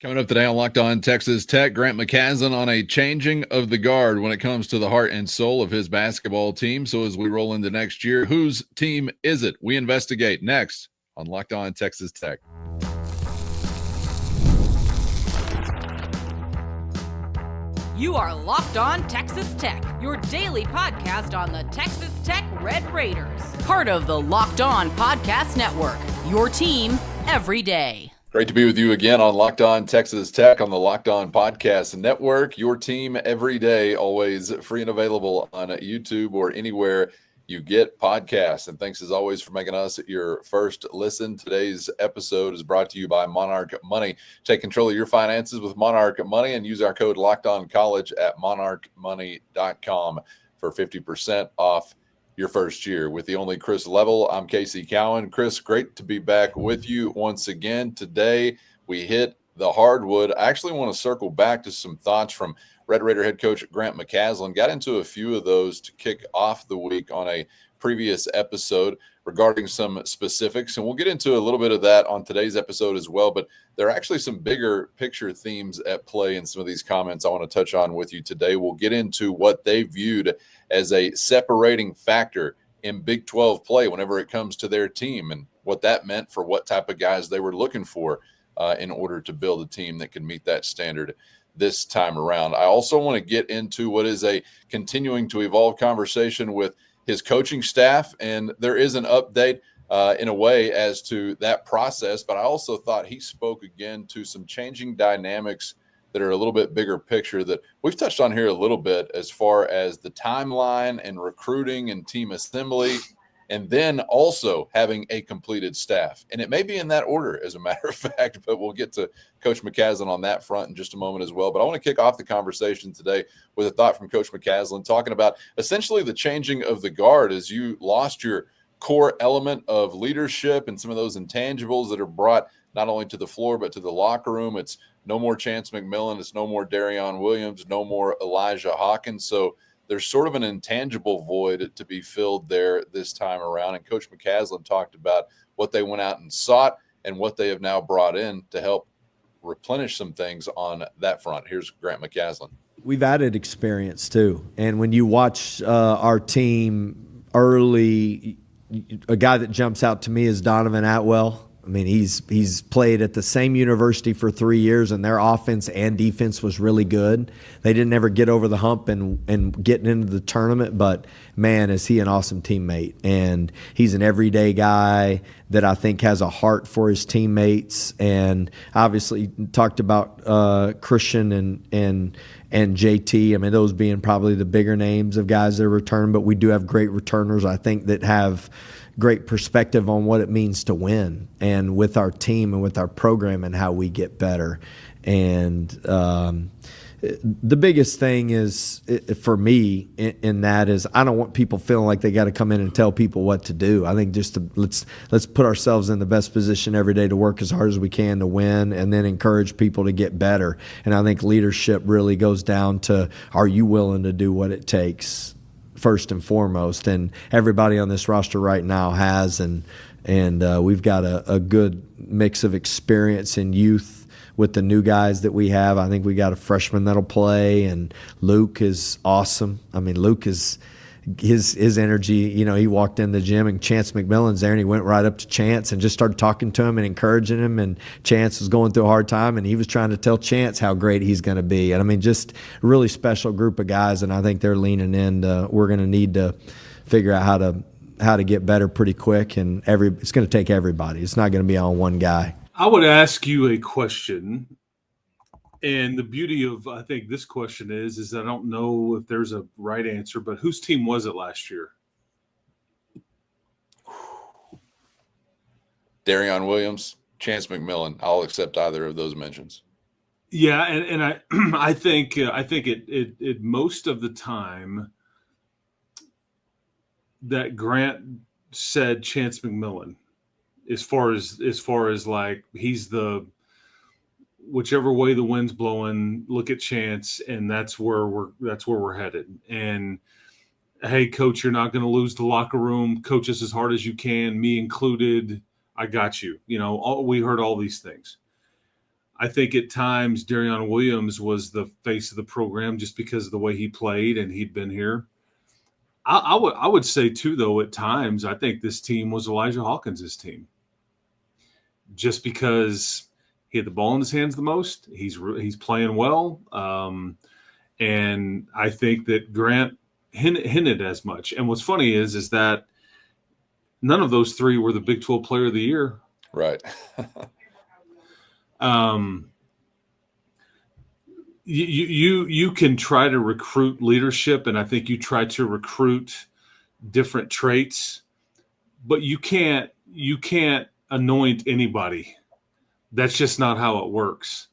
Coming up today on Locked On Texas Tech, Grant McCasland on a changing of the guard when it comes to the heart and soul of his basketball team. So as we roll into next year, whose team is it? We investigate next on Locked On Texas Tech. You are Locked On Texas Tech, your daily podcast on the Texas Tech Red Raiders. Part of the Locked On Podcast Network, your team every day. Great to be with you again on Locked On Texas Tech on the Locked On Podcast Network. Your team every day, always free and available on YouTube or anywhere you get podcasts. And thanks as always for making us your first listen. Today's episode is brought to you by Monarch Money. Take control of your finances with Monarch Money and use our code LOCKEDONCollege at monarchmoney.com for 50% off your first year. With the only Chris Level, I'm Casey Cowan. Chris, great to be back with you once again. Today, we hit the hardwood. I actually want to circle back to some thoughts from Red Raider head coach Grant McCasland. Got into a few of those to kick off the week on a previous episode regarding some specifics, and we'll get into a little bit of that on today's episode as well. But there are actually some bigger picture themes at play in some of these comments I want to touch on with you today. We'll get into what they viewed as a separating factor in Big 12 play whenever it comes to their team and what that meant for what type of guys they were looking for in order to build a team that could meet that standard this time around. I also want to get into what is a continuing to evolve conversation with his coaching staff, and there is an update in a way as to that process, but I also thought he spoke again to some changing dynamics that are a little bit bigger picture that we've touched on here a little bit as far as the timeline and recruiting and team assembly, and then also having a completed staff. And it may be in that order, as a matter of fact, but we'll get to Coach McCasland on that front in just a moment as well. But I want to kick off the conversation today with a thought from Coach McCasland talking about essentially the changing of the guard as you lost your core element of leadership and some of those intangibles that are brought not only to the floor but to the locker room. It's no more Chance McMillan. It's no more Darion Williams, no more Elijah Hawkins. So there's sort of an intangible void to be filled there this time around. And Coach McCasland talked about what they went out and sought and what they have now brought in to help replenish some things on that front. Here's Grant McCasland. We've added experience too. And when you watch our team early, a guy that jumps out to me is Donovan Atwell. I mean, he's played at the same university for 3 years, and their offense and defense was really good. They didn't ever get over the hump and getting into the tournament, but, man, is he an awesome teammate. And he's an everyday guy that I think has a heart for his teammates. And obviously talked about Christian and JT. I mean, those being probably the bigger names of guys that return, but we do have great returners, I think, that have – great perspective on what it means to win and with our team and with our program and how we get better. And the biggest thing is for me in that is I don't want people feeling like they got to come in and tell people what to do. I think just let's put ourselves in the best position every day to work as hard as we can to win and then encourage people to get better. And I think leadership really goes down to, are you willing to do what it takes first and foremost? And everybody on this roster right now has, and we've got a good mix of experience and youth with the new guys that we have. I think we got a freshman that'll play, and Luke is awesome. I mean, Luke is his energy. You know, he walked in the gym and Chance McMillan's there, and he went right up to Chance and just started talking to him and encouraging him. And Chance was going through a hard time, and he was trying to tell Chance how great he's going to be. And I mean, just a really special group of guys, and I think they're leaning in. We're going to need to figure out how to get better pretty quick, and it's going to take everybody. It's not going to be on one guy. I would ask you a question. And the beauty of, I think, this question is I don't know if there's a right answer, but whose team was it last year? Darion Williams, Chance McMillan. I'll accept either of those mentions. Yeah, and I think it most of the time that Grant said Chance McMillan, as far as like he's the whichever way the wind's blowing, look at Chance, and that's where we're headed. And hey, coach, you're not going to lose the locker room. Coach us as hard as you can, me included. I got you. You know, we heard all these things. I think at times Darion Williams was the face of the program just because of the way he played and he'd been here. I would say too, though, at times I think this team was Elijah Hawkins' team, just because he had the ball in his hands the most. He's playing well, and I think that Grant hinted as much. And what's funny is that none of those three were the Big 12 Player of the Year. Right. You can try to recruit leadership, and I think you try to recruit different traits, but you can't anoint anybody. That's just not how it works.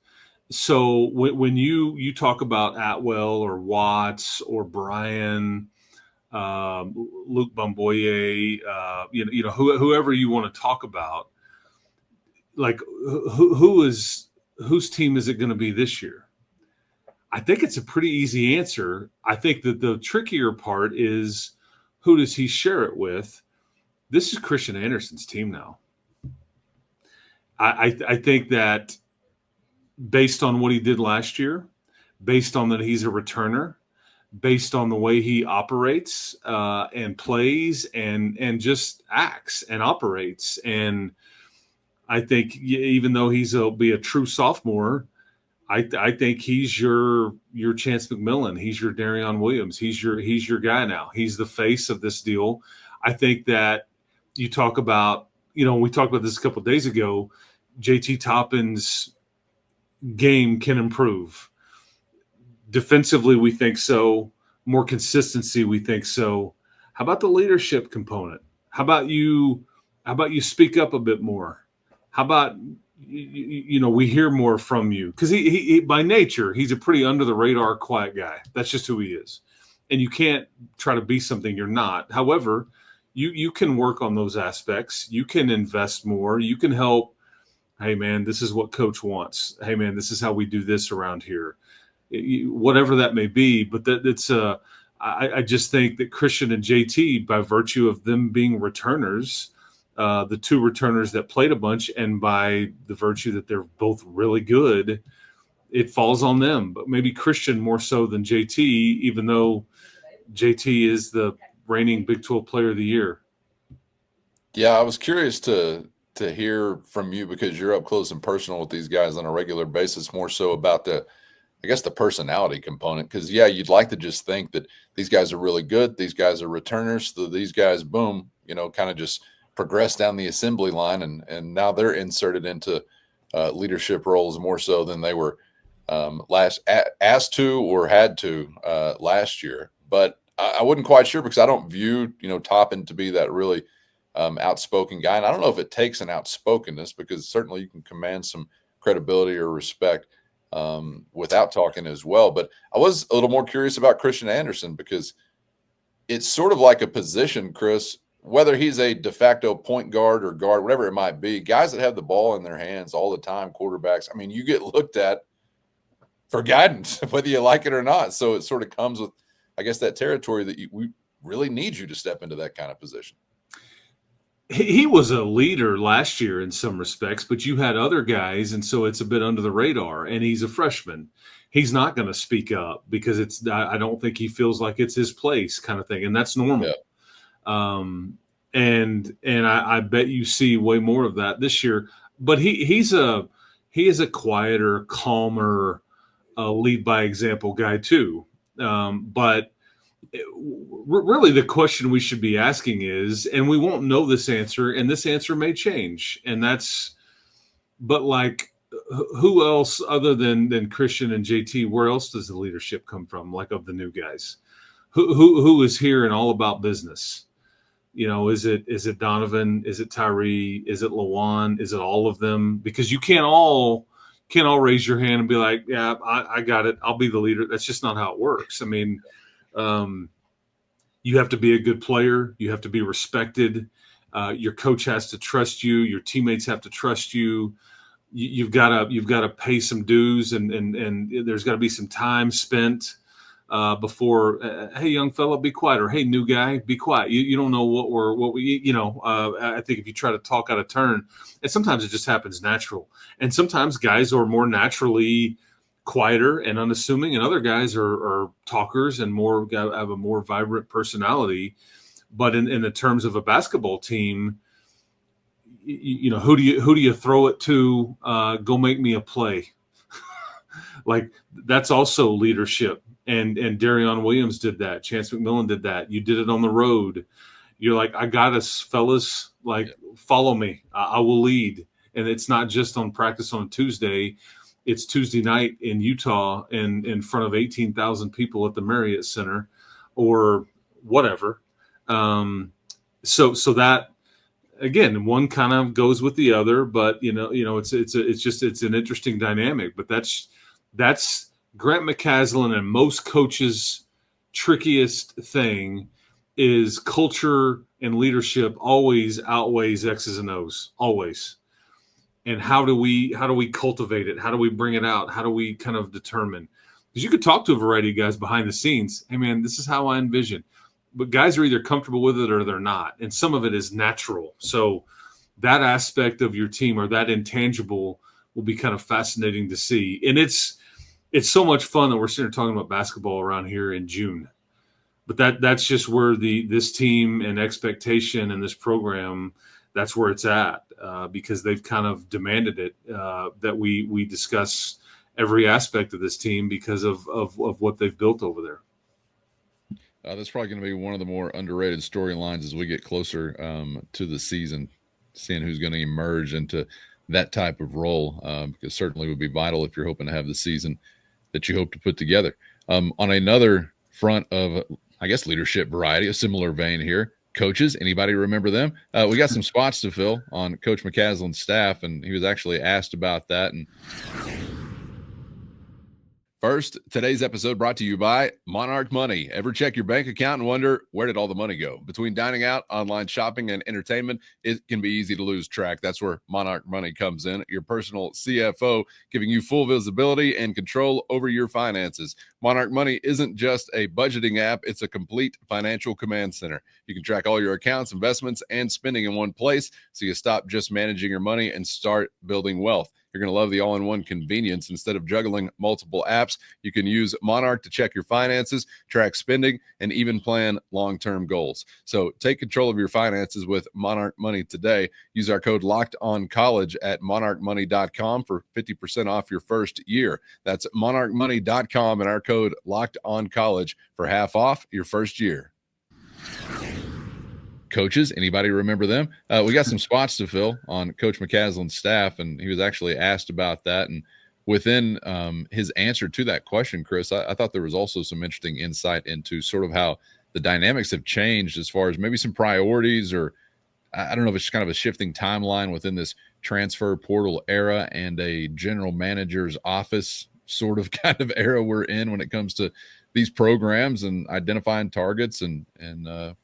So when you talk about Atwell or Watts or Brian, Luke Bamboye, whoever you want to talk about, like whose team is it going to be this year? I think it's a pretty easy answer. I think that the trickier part is, who does he share it with? This is Christian Anderson's team now. I think that based on what he did last year, based on that he's a returner, based on the way he operates and plays and just acts and operates. And I think even though he'll be a true sophomore, I think he's your Chance McMillan. He's your Darion Williams. He's your guy now. He's the face of this deal. I think that you talk about, we talked about this a couple of days ago, JT Toppin's game can improve. Defensively, we think so. More consistency, we think so. How about the leadership component? How about you speak up a bit more? How about we hear more from you? Because he by nature, he's a pretty under the radar, quiet guy. That's just who he is. And you can't try to be something you're not. However, you can work on those aspects. You can invest more. You can help. Hey, man, this is what coach wants. Hey, man, this is how we do this around here. Whatever that may be. But I just think that Christian and JT, by virtue of them being returners, the two returners that played a bunch, and by the virtue that they're both really good, it falls on them. But maybe Christian more so than JT, even though JT is the reigning Big 12 Player of the Year. Yeah, I was curious to hear from you, because you're up close and personal with these guys on a regular basis, more so about the personality component. Because, yeah, you'd like to just think that these guys are really good. These guys are returners. So these guys, boom, kind of just progress down the assembly line, and now they're inserted into leadership roles more so than they were asked to or had to last year. But I wasn't quite sure, because I don't view Toppin to be that really outspoken guy, and I don't know if it takes an outspokenness, because certainly you can command some credibility or respect without talking as well. But I was a little more curious about Christian Anderson, because it's sort of like a position, Chris, whether he's a de facto point guard or guard, whatever it might be, guys that have the ball in their hands all the time, quarterbacks, I mean, you get looked at for guidance, whether you like it or not. So it sort of comes with, I guess, that territory that we really need you to step into that kind of position. He was a leader last year in some respects, but you had other guys, and so it's a bit under the radar. And he's a freshman. He's not going to speak up because I don't think he feels like it's his place, kind of thing, and that's normal. Yeah. And I bet you see way more of that this year. But he is a quieter, calmer, lead by example guy too. But really the question we should be asking is, and we won't know this answer, and this answer may change, but like, who else other than Christian and JT, where else does the leadership come from, like, of the new guys? Who is here and all about business? Is it Donovan? Is it Tyree? Is it Lawan? Is it all of them? Because you can't all raise your hand and be like, yeah, I got it, I'll be the leader. That's just not how it works. I mean, you have to be a good player. You have to be respected. Your coach has to trust you. Your teammates have to trust you. You've got to pay some dues, and there's got to be some time spent. before, hey, young fella, be quiet, or hey, new guy, be quiet. You don't know what we I think if you try to talk out of turn, and sometimes it just happens natural. And sometimes guys are more naturally quieter and unassuming, and other guys are talkers and have a more vibrant personality. But in the terms of a basketball team, who do you throw it to? Go make me a play. Like, that's also leadership. And Darion Williams did that. Chance McMillan did that. You did it on the road. You're like, I got us, fellas. Like, follow me. I will lead. And it's not just on practice on Tuesday. It's Tuesday night in Utah in front of 18,000 people at the Marriott Center or whatever. So that, again, one kind of goes with the other, but it's an interesting dynamic. But that's Grant McCasland and most coaches' trickiest thing is culture and leadership always outweighs X's and O's, always. And how do we cultivate it? How do we bring it out? How do we kind of determine? Because you could talk to a variety of guys behind the scenes. Hey, man, this is how I envision. But guys are either comfortable with it or they're not. And some of it is natural. So that aspect of your team, or that intangible, will be kind of fascinating to see. And it's so much fun that we're sitting here talking about basketball around here in June. But that's just where this team and expectation and this program, that's where it's at, because they've kind of demanded it, that we discuss every aspect of this team because of what they've built over there. That's probably going to be one of the more underrated storylines as we get closer to the season, seeing who's going to emerge into that type of role, because certainly would be vital if you're hoping to have the season that you hope to put together. On another front of, I guess, leadership variety, a similar vein here, coaches, anybody remember them? We got some spots to fill on Coach McCasland's staff, and he was actually asked about that. And first, today's episode brought to you by Monarch Money. Ever check your bank account and wonder, where did all the money go? Between dining out, online shopping, and entertainment, it can be easy to lose track. That's where Monarch Money comes in, your personal CFO, giving you full visibility and control over your finances. Monarch Money isn't just a budgeting app, it's a complete financial command center. You can track all your accounts, investments, and spending in one place, so you stop just managing your money and start building wealth. You're going to love the all-in-one convenience. Instead of juggling multiple apps, you can use Monarch to check your finances, track spending, and even plan long-term goals. So take control of your finances with Monarch Money today. Use our code LOCKEDONCollege at monarchmoney.com for 50% off your first year. That's monarchmoney.com and our code LOCKEDONCollege for half off your first year. Coaches, anybody remember them? We got some spots to fill on Coach McCasland's staff, and he was actually asked about that. And within his answer to that question, Chris, I thought there was also some interesting insight into sort of how the dynamics have changed as far as maybe some priorities, or I don't know if it's kind of a shifting timeline within this transfer portal era and a general manager's office sort of kind of era we're in when it comes to these programs and identifying targets and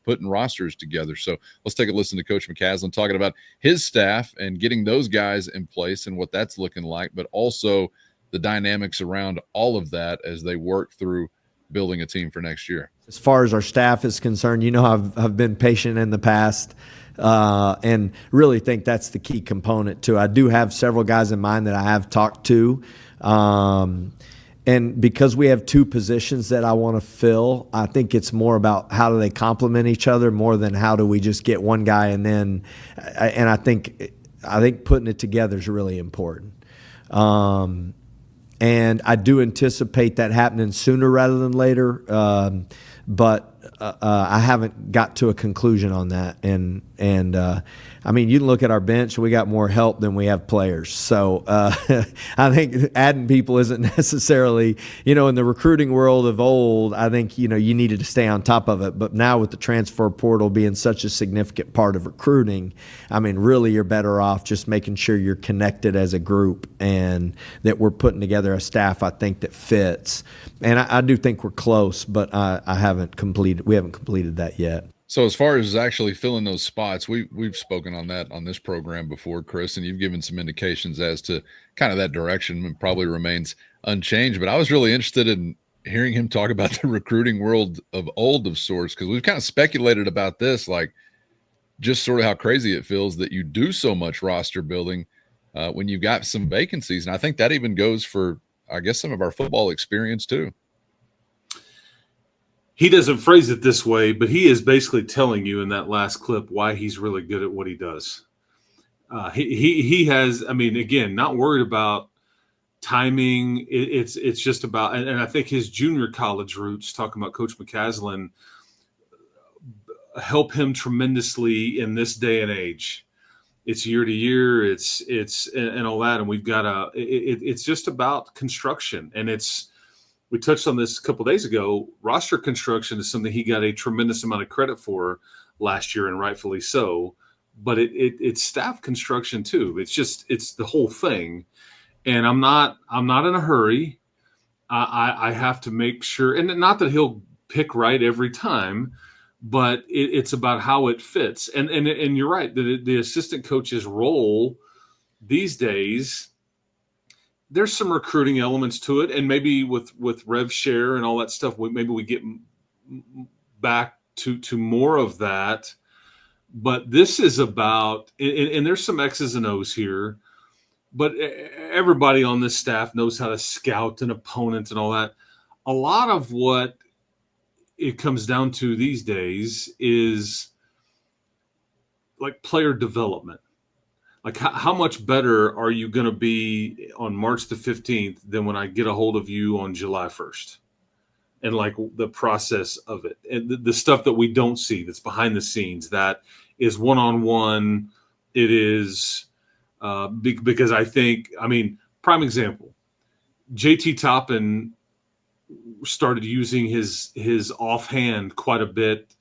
putting rosters together. So let's take a listen to Coach McCasland talking about his staff and getting those guys in place and what that's looking like, but also the dynamics around all of that as they work through building a team for next year. As far as our staff is concerned, I've been patient in the past, and really think that's the key component too. I do have several guys in mind that I have talked to, and because we have two positions that I want to fill, I think it's more about how do they complement each other more than how do we just get one guy and I think putting it together is really important. And I do anticipate that happening sooner rather than later, but I haven't got to a conclusion on that. And I mean, you can look at our bench. We got more help than we have players. So I think adding people isn't necessarily, in the recruiting world of old, I think, you needed to stay on top of it. But now with the transfer portal being such a significant part of recruiting, I mean, really you're better off just making sure you're connected as a group and that we're putting together a staff, I think, that fits. And I do think we're close, but we haven't completed that yet. So as far as actually filling those spots, we've spoken on that on this program before, Chris, and you've given some indications as to kind of that direction and probably remains unchanged. But I was really interested in hearing him talk about the recruiting world of old of sorts, because we've kind of speculated about this, like just sort of how crazy it feels that you do so much roster building when you've got some vacancies. And I think that even goes for, I guess, some of our football experience too. He doesn't phrase it this way, but he is basically telling you in that last clip why he's really good at what he does. He has, I mean, again, not worried about timing. It's just about, and I think his junior college roots, talking about Coach McCasland, help him tremendously in this day and age. It's year to year, it's and all that, and we've got it's just about construction, and we touched on this a couple of days ago. Roster construction is something he got a tremendous amount of credit for last year, and rightfully so. But it's staff construction too. It's the whole thing. And I'm not in a hurry. I have to make sure, and not that he'll pick right every time, but it's about how it fits. And you're right, the assistant coach's role these days, there's some recruiting elements to it, and maybe with rev share and all that stuff, maybe we get back to more of that. But this is about, and there's some X's and O's here, but everybody on this staff knows how to scout an opponent and all that. A lot of what it comes down to these days is like player development. Like how much better are you going to be on March the 15th than when I get a hold of you on July 1st? And like the process of it, and the stuff that we don't see that's behind the scenes, that is one-on-one. It is because I think, I mean, prime example, JT Toppin started using his offhand quite a bit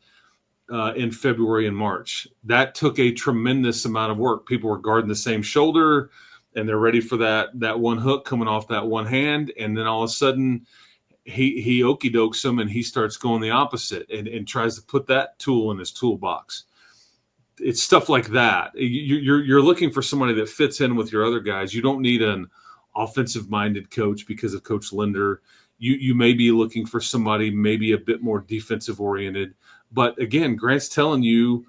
in February and March. That took a tremendous amount of work. People were guarding the same shoulder, and they're ready for that one hook coming off that one hand, and then all of a sudden he okey-dokes him, and he starts going the opposite and tries to put that tool in his toolbox. It's stuff like that. You're looking for somebody that fits in with your other guys. You don't need an offensive-minded coach because of Coach Linder. You may be looking for somebody maybe a bit more defensive-oriented. But, again, Grant's telling you,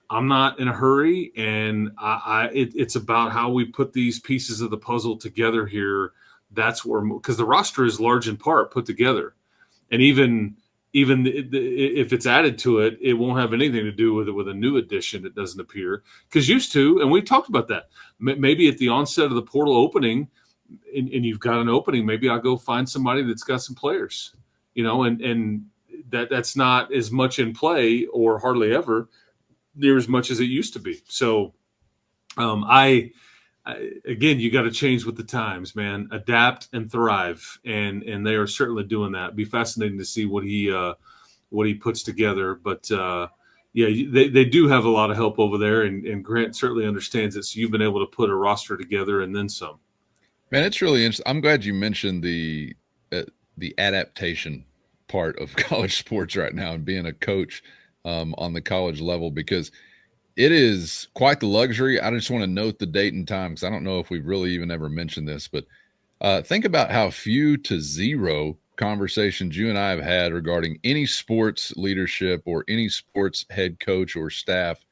I'm not in a hurry, and it's about how we put these pieces of the puzzle together here. That's where, because the roster is large in part put together, and even if it's added to it, it won't have anything to do with a new addition. It doesn't appear, because used to, and we've talked about that. Maybe at the onset of the portal opening, and you've got an opening, maybe I'll go find somebody that's got some players, and that's not as much in play, or hardly ever near as much as it used to be. So, again, you got to change with the times, man. Adapt and thrive, and they are certainly doing that. It'd be fascinating to see what he puts together. But yeah, they do have a lot of help over there, and Grant certainly understands it. So you've been able to put a roster together and then some. Man, it's really interesting. I'm glad you mentioned the adaptation part of college sports right now and being a coach on the college level, because it is quite the luxury. I just want to note the date and time, because I don't know if we've really even ever mentioned this, but think about how few to zero conversations you and I have had regarding any sports leadership or any sports head coach or staff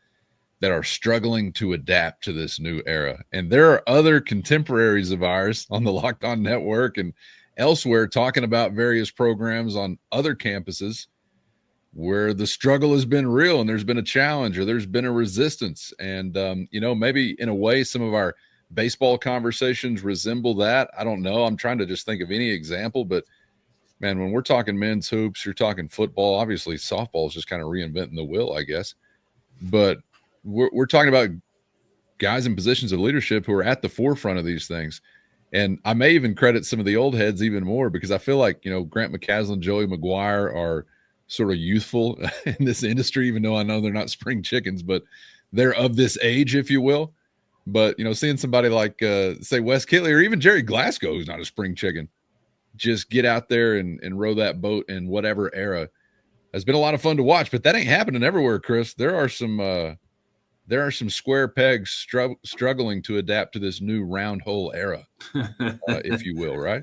that are struggling to adapt to this new era. And there are other contemporaries of ours on the Locked On Network and elsewhere talking about various programs on other campuses where the struggle has been real, and there's been a challenge, or there's been a resistance. And, maybe in a way, some of our baseball conversations resemble that. I don't know. I'm trying to just think of any example, but man, when we're talking men's hoops, you're talking football, obviously softball is just kind of reinventing the wheel, I guess. But we're talking about guys in positions of leadership who are at the forefront of these things. And I may even credit some of the old heads even more, because I feel like, Grant McCasland, Joey McGuire are sort of youthful in this industry, even though I know they're not spring chickens, but they're of this age, if you will. But, seeing somebody like, say, Wes Kitley, or even Jerry Glasgow, who's not a spring chicken, just get out there and row that boat in whatever era has been a lot of fun to watch. But that ain't happening everywhere, Chris. There are some square pegs struggling to adapt to this new round hole era, if you will, right?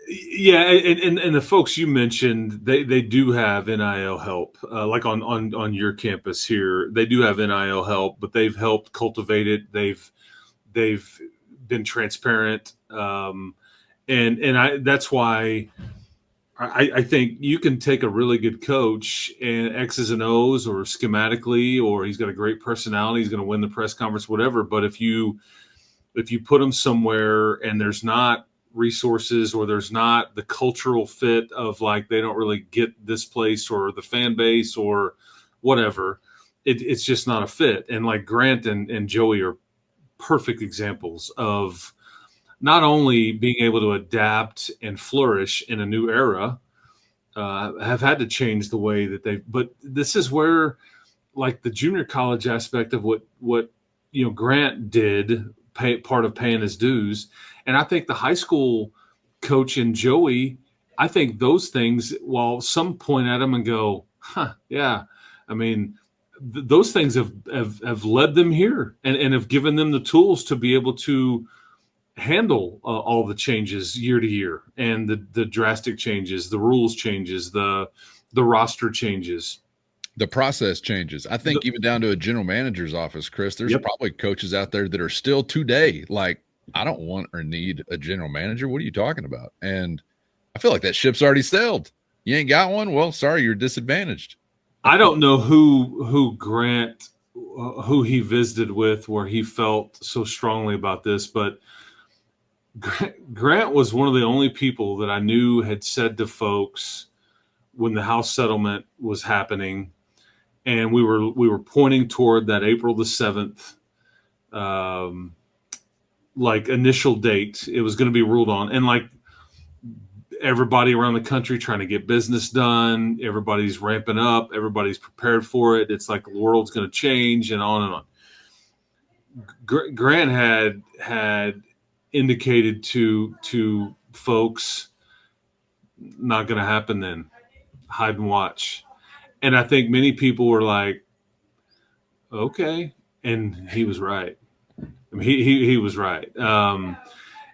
Yeah, and the folks you mentioned, they do have NIL help. Like on your campus here, they do have NIL help, but they've helped cultivate it. They've been transparent, and that's why I think you can take a really good coach and X's and O's or schematically, or he's got a great personality, he's going to win the press conference, whatever. But if you put him somewhere and there's not resources or there's not the cultural fit of like they don't really get this place or the fan base or whatever, it's just not a fit. And like Grant and Joey are perfect examples of not only being able to adapt and flourish in a new era, have had to change the way that but this is where like the junior college aspect of what Grant did, part of paying his dues. And I think the high school coach and Joey, I think those things, while some point at them and go, yeah, I mean, those things have led them here and have given them the tools to be able to handle all the changes year to year and the drastic changes, the rules changes, the roster changes. The process changes. I think even down to a general manager's office, Chris, there's probably coaches out there that are still today like, I don't want or need a general manager. What are you talking about? And I feel like that ship's already sailed. You ain't got one? Well, sorry, you're disadvantaged. I don't know who Grant, who he visited with where he felt so strongly about this, but Grant was one of the only people that I knew had said to folks when the house settlement was happening, and we were pointing toward that April the 7th, like initial date. It was going to be ruled on, and like everybody around the country trying to get business done. Everybody's ramping up. Everybody's prepared for it. It's like the world's going to change, and on and on. Grant had indicated to folks, not going to happen then. Hide and watch. And I think many people were like, okay. And he was right. I mean, he was right.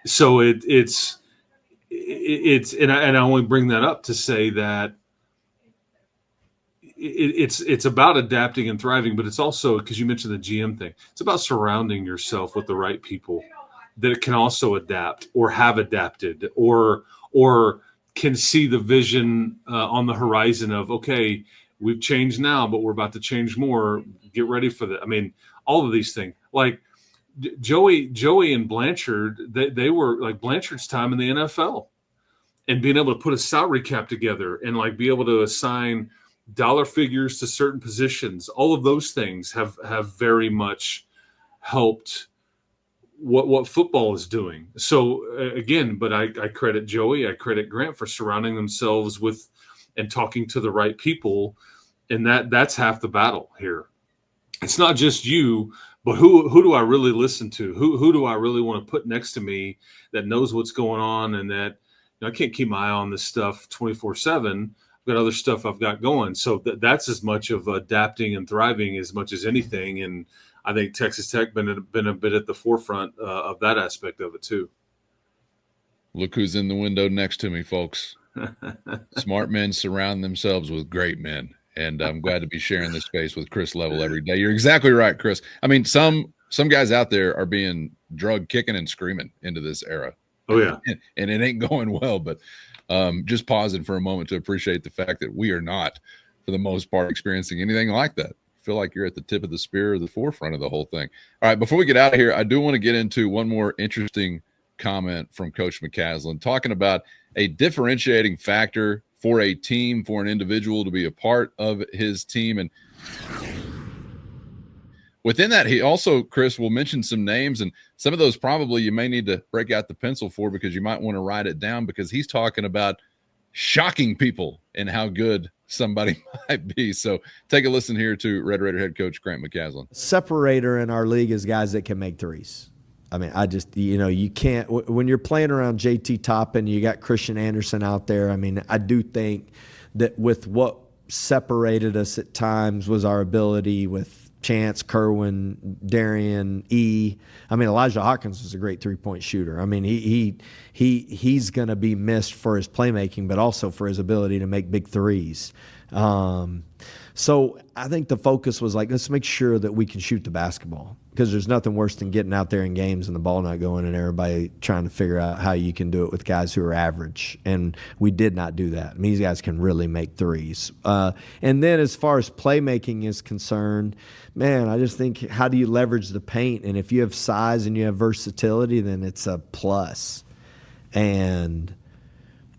So it's and I only bring that up to say that it's about adapting and thriving, but it's also, because you mentioned the GM thing, it's about surrounding yourself with the right people that can also adapt or have adapted or can see the vision on the horizon of, okay, we've changed now, but we're about to change more. Get ready for that. I mean, all of these things. Like Joey and Blanchard, they were like Blanchard's time in the NFL and being able to put a salary cap together and like be able to assign dollar figures to certain positions. All of those things have very much helped what football is doing. So again, but I credit Joey, I credit Grant for surrounding themselves with and talking to the right people. And that's half the battle here. It's not just you, but who do I really listen to? Who do I really want to put next to me that knows what's going on and that I can't keep my eye on this stuff 24/7. I've got other stuff I've got going. So that's as much of adapting and thriving as much as anything. And I think Texas Tech been a bit at the forefront of that aspect of it too. Look who's in the window next to me, folks. Smart men surround themselves with great men, and I'm glad to be sharing this space with Chris Level every day. You're exactly right, Chris. I mean, some guys out there are being drug kicking and screaming into this era. Oh yeah, and it ain't going well. But just pausing for a moment to appreciate the fact that we are not, for the most part, experiencing anything like that. Feel like you're at the tip of the spear or the forefront of the whole thing. All right, before we get out of here, I do want to get into one more interesting comment from Coach McCasland, talking about a differentiating factor for a team, for an individual to be a part of his team. And within that, he also, Chris, will mention some names, and some of those probably you may need to break out the pencil for because you might want to write it down, because he's talking about shocking people and how good somebody might be. So take a listen here to Red Raider head coach Grant McCasland. Separator in our league is guys that can make threes. I mean, you can't, when you're playing around JT Toppin, you got Christian Anderson out there. I mean, I do think that with what separated us at times was our ability with Chance, Kerwin, Darian, I mean, Elijah Hawkins was a great three-point shooter. I mean, he's going to be missed for his playmaking, but also for his ability to make big threes. So I think the focus was like, let's make sure that we can shoot the basketball, because there's nothing worse than getting out there in games and the ball not going and everybody trying to figure out how you can do it with guys who are average. And we did not do that. I mean, these guys can really make threes. And then as far as playmaking is concerned, man, I just think, how do you leverage the paint? And if you have size and you have versatility, then it's a plus. And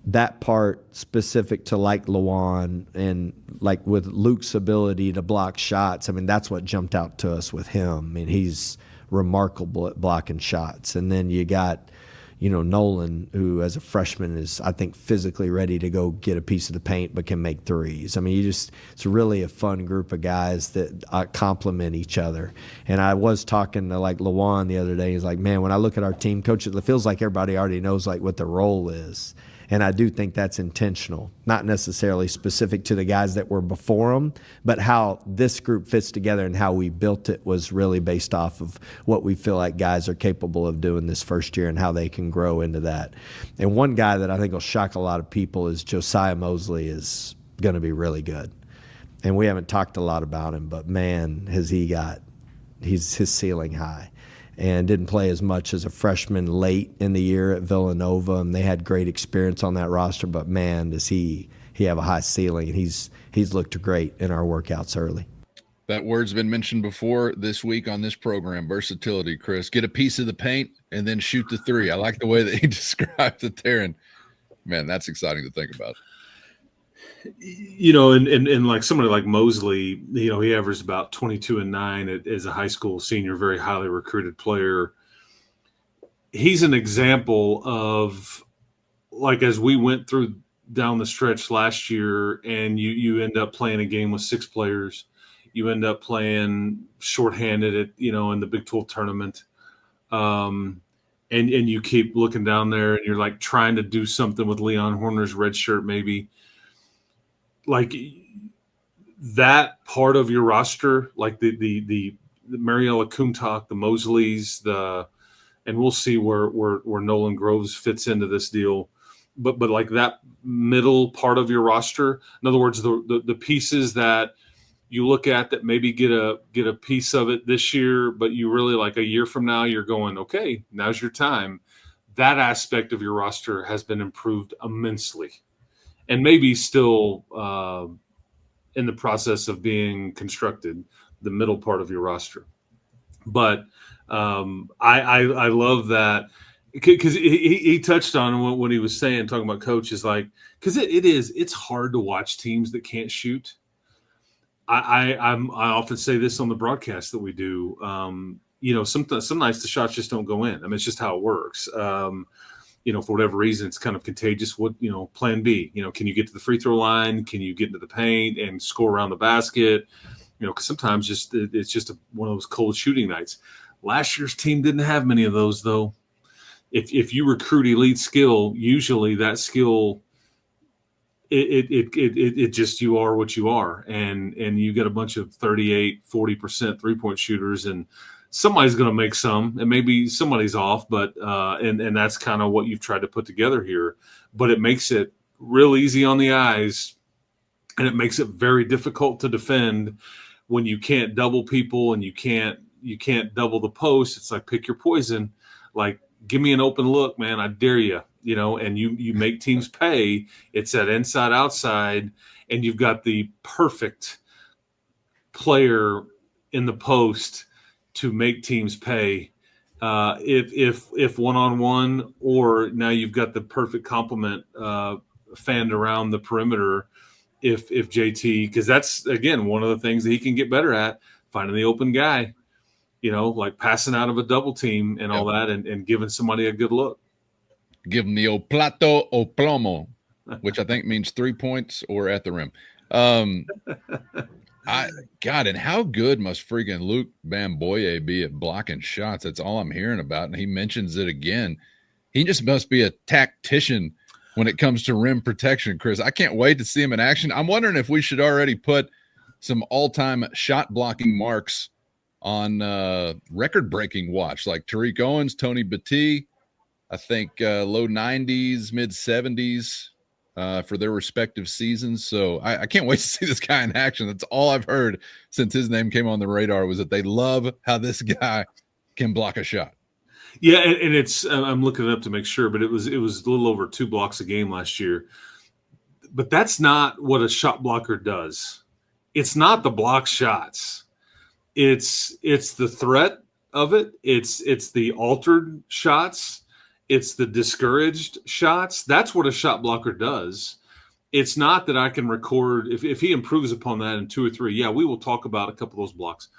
that part specific to like Lawan and like with Luke's ability to block shots, I mean, that's what jumped out to us with him. I mean, he's remarkable at blocking shots. And then you got, Nolan, who as a freshman is, I think, physically ready to go get a piece of the paint but can make threes. I mean, it's really a fun group of guys that complement each other. And I was talking to like Lawan the other day. He's like, man, when I look at our team, coach, it feels like everybody already knows like what the role is. And I do think that's intentional, not necessarily specific to the guys that were before them, but how this group fits together and how we built it was really based off of what we feel like guys are capable of doing this first year and how they can grow into that. And one guy that I think will shock a lot of people is Josiah Mosley is going to be really good. And we haven't talked a lot about him, but man, his ceiling high. And didn't play as much as a freshman late in the year at Villanova, and they had great experience on that roster. But man, does he have a high ceiling, and he's looked great in our workouts early. That word's been mentioned before this week on this program, versatility, Chris. Get a piece of the paint and then shoot the three. I like the way that he described it there, and man, that's exciting to think about. And like somebody like Mosley, he averaged about 22 and 9 as a high school senior, very highly recruited player. He's an example of, like, as we went through down the stretch last year and you end up playing a game with 6 players, you end up playing shorthanded at, in the Big 12 tournament. And you keep looking down there and you're like trying to do something with Leon Horner's red shirt, maybe. Like that part of your roster, like the Mariella Kumtok, the Mosleys, and we'll see where Nolan Groves fits into this deal. But like that middle part of your roster, in other words, the pieces that you look at that maybe get a piece of it this year, but you really like a year from now, you're going, okay, now's your time. That aspect of your roster has been improved immensely. And maybe still in the process of being constructed, the middle part of your roster. But I love that, because he touched on what he was saying, talking about coach, is like, because it's hard to watch teams that can't shoot. I often say this on the broadcast that we do. Some nights the shots just don't go in. I mean, it's just how it works. For whatever reason, it's kind of contagious. What, plan B, can you get to the free throw line? Can you get into the paint and score around the basket? Because sometimes it's just one of those cold shooting nights. Last year's team didn't have many of those, though. If you recruit elite skill, usually that skill, it just, you are what you are. And you get a bunch of 38, 40% 3-point shooters, and somebody's going to make some, and maybe somebody's off, but and that's kind of what you've tried to put together here. But it makes it real easy on the eyes, and it makes it very difficult to defend when you can't double people and you can't double the post. It's like, pick your poison. Like, give me an open look, man. I dare you. And you make teams pay. It's that inside outside, and you've got the perfect player in the post to make teams pay, if one-on-one, or now you've got the perfect complement fanned around the perimeter if JT, because that's, again, one of the things that he can get better at, finding the open guy, like passing out of a double team and all that, and giving somebody a good look. Give him the o plato o plomo, which I think means 3 points or at the rim. And how good must freaking Luke Bamboye be at blocking shots? That's all I'm hearing about. And he mentions it again. He just must be a tactician when it comes to rim protection, Chris. I can't wait to see him in action. I'm wondering if we should already put some all-time shot blocking marks on record-breaking watch, like Tariq Owens, Tony Battie, I think low 90s, mid 70s for their respective seasons. So I can't wait to see this guy in action. That's all I've heard since his name came on the radar, was that they love how this guy can block a shot. Yeah, and it's I'm looking it up to make sure, but it was a little over 2 blocks a game last year. But that's not what a shot blocker does. It's not the block shots. It's the threat of it. It's the altered shots. It's the discouraged shots. That's what a shot blocker does. It's not that I can record if he improves upon that in 2 or 3. Yeah, we will talk about a couple of those blocks.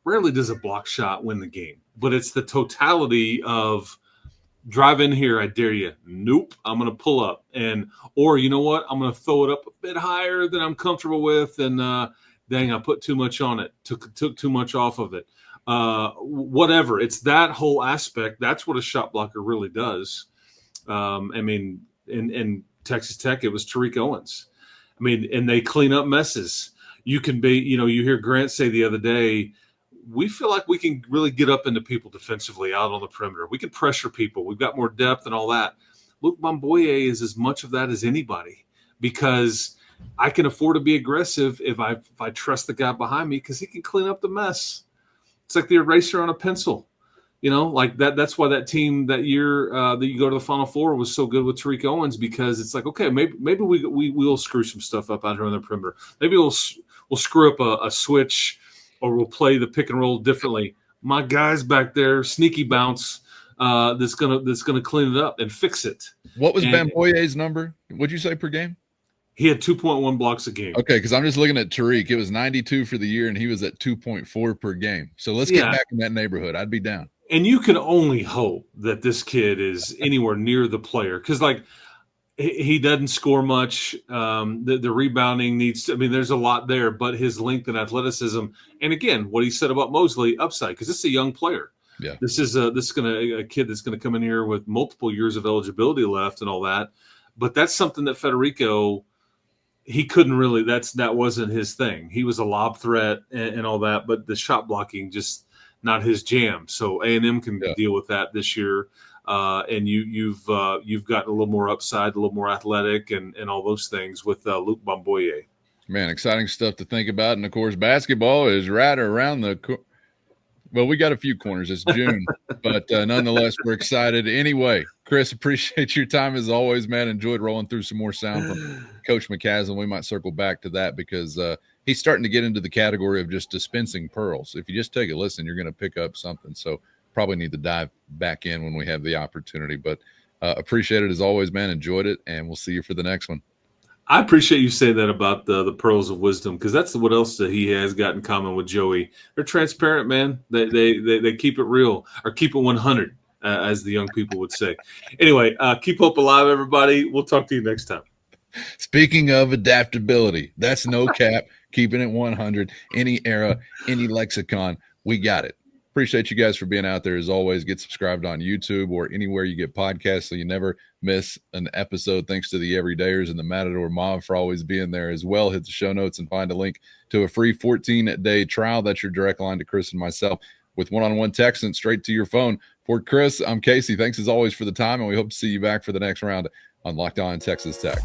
Rarely does a block shot win the game, but it's the totality of drive in here, I dare you. Nope, I'm going to pull up. Or you know what? I'm going to throw it up a bit higher than I'm comfortable with, and dang, I put too much on it, took too much off of it. Whatever. It's that whole aspect. That's what a shot blocker really does. I mean, in Texas Tech, it was Tariq Owens. I mean, and they clean up messes. You can be, you hear Grant say the other day, we feel like we can really get up into people defensively out on the perimeter. We can pressure people. We've got more depth and all that. Luke Bomboye is as much of that as anybody, because I can afford to be aggressive if I trust the guy behind me, because he can clean up the mess. It's like the eraser on a pencil, like that. That's why that team that year that you go to the Final Four was so good with Tariq Owens, because it's like, okay, maybe we'll screw some stuff up out here on the perimeter. Maybe we'll screw up a switch, or we'll play the pick and roll differently. My guy's back there, sneaky bounce, that's gonna clean it up and fix it. What was Bamboye's number? What'd you say per game? He had 2.1 blocks a game. Okay, because I'm just looking at Tariq. It was 92 for the year, and he was at 2.4 per game. So let's get back in that neighborhood. I'd be down. And you can only hope that this kid is anywhere near the player, because he doesn't score much. The rebounding needs to, there's a lot there, but his length and athleticism, and again, what he said about Mosley, upside, because this is a young player. Yeah, this is a kid that's going to come in here with multiple years of eligibility left and all that. But that's something that Federico, he couldn't really. That wasn't his thing. He was a lob threat and all that, but the shot blocking just not his jam. So A&M can deal with that this year. And you've gotten a little more upside, a little more athletic, and all those things with Luke Bomboye. Man, exciting stuff to think about. And of course, basketball is right around the well, we got a few corners. It's June, but nonetheless, we're excited. Anyway, Chris, appreciate your time as always, man. Enjoyed rolling through some more sound from Coach McCasland. We might circle back to that, because he's starting to get into the category of just dispensing pearls. If you just take a listen, you're going to pick up something. So probably need to dive back in when we have the opportunity. But appreciate it as always, man. Enjoyed it, and we'll see you for the next one. I appreciate you saying that about the pearls of wisdom, because that's what else that he has got in common with Joey. They're transparent, man. They keep it real, or keep it 100, as the young people would say. Anyway, keep hope alive, everybody. We'll talk to you next time. Speaking of adaptability, that's no cap, keeping it 100, any era, any lexicon, we got it. Appreciate you guys for being out there as always. Get subscribed on YouTube or anywhere you get podcasts so you never miss an episode. Thanks to the Everydayers and the Matador Mob for always being there as well. Hit the show notes and find a link to a free 14-day trial. That's your direct line to Chris and myself with one-on-one texting straight to your phone. For Chris, I'm Casey. Thanks as always for the time, and we hope to see you back for the next round on Locked On Texas Tech.